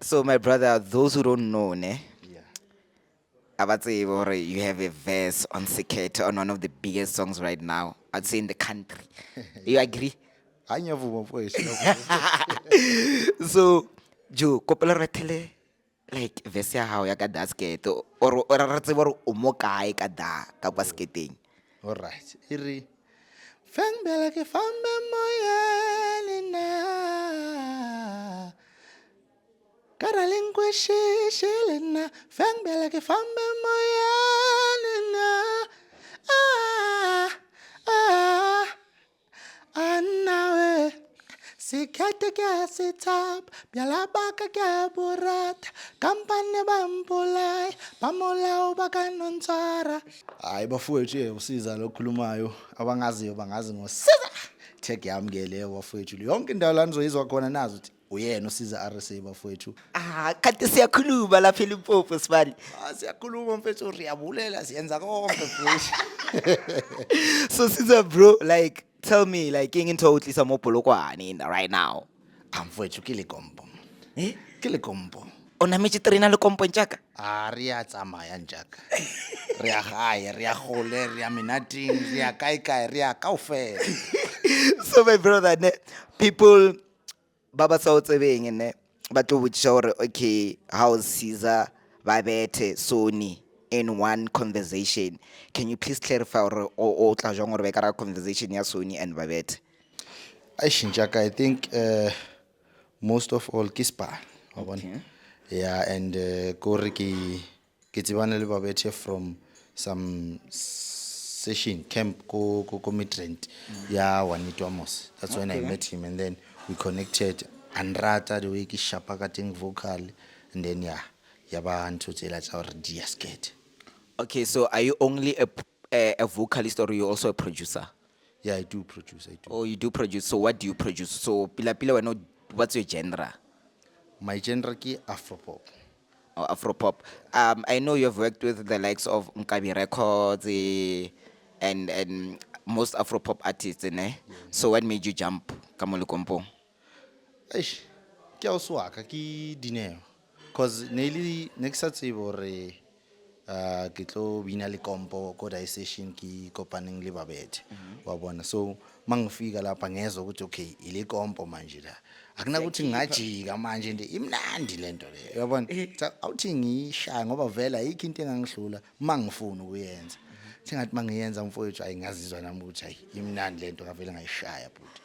So my brother, those who don't know, ne, Yeah. Abatse or you have a verse on Sekete on one of the biggest songs right now, I'd say in the country. You agree? Anyavuma mfowethu lokho. So, Joe, kopela re tele like verse ya hao ya ka da skate or re tsebe gore o mo kae ka da ka kwa skateng. All right. Iri. Fang bela ke fambe moyeni na. Karaling kweshishile na. Fang bela ke fambe moyeni na. Ah, ah, anawe. Sikete ke sitap, bialabaka ke burata, kampane bampulay, pamulaw baka nonsara. Hayi bafowethu usiza lokhulumayo abangaziyo bangazi ngosiza. Take yamkele bafowethu yonke indawo la nizoyizwa khona nazo uthi uyena usiza RSA bafowethu. Kanti siyakhuluma lapha eLimpopo sibali. Siyakhuluma mfethu riyabulela siyenza konke mfethu. So Caesar bro, like tell me like king into utlisa mo polokwane right now. Mfethu ke le kompo. Eh? Ke le kompo. Ona metsi trena le kompo ntjaka. Re a tsamaya njaka. Re a gae, re a gole, re a menating, re a kae, re a kaofela. So my brother, ne, people baba sa o tsebeng ne ba tlo botsha hore okay, how Caesar Babete Sony in one conversation. Can you please clarify or tla jwang hore ba ka ra conversation ya Sony and Babete? Njaka, I think most of all Kispa. Okay. Yeah, and kore ke tsebana le Babethe from some session camp ko Midrand ya Wanito Amos. That's when I Okay. met him, and then we connected. Anrata the way ki shapa ka teng vocal, and then yeah, yaba ntho tsela tsa hore di a skate. Okay, so are you only a vocalist or you also a producer? Yeah, I do produce. I do. Oh, you do produce. So what do you produce? So pila pila know what's your genre? My genre ki Afropop. Or Afropop. I know you've worked with the likes of Mkabi Records and most Afropop artists, ne? So what made you jump Kamolo Kompo? Eish, ke a o swaka ke Dineo. Cause nearly next sa tsebo re ke tlo bina le kompo ko di session ki kopaneng le Babethe. Wa bona. So mangifika lapha ngezwe ukuthi okay, ile kompo manje la. Akuna ukuthi ngajika manje nje imnandi lento le. Uyabona? Awuthi ngishaya ngoba vela ayikho into engangihlula mangifuna ukuyenza. Sengathi mangiyenza mfowethu ayingazizwa nami ukuthi hayi imnandi lento ngavele ngayishaya futhi.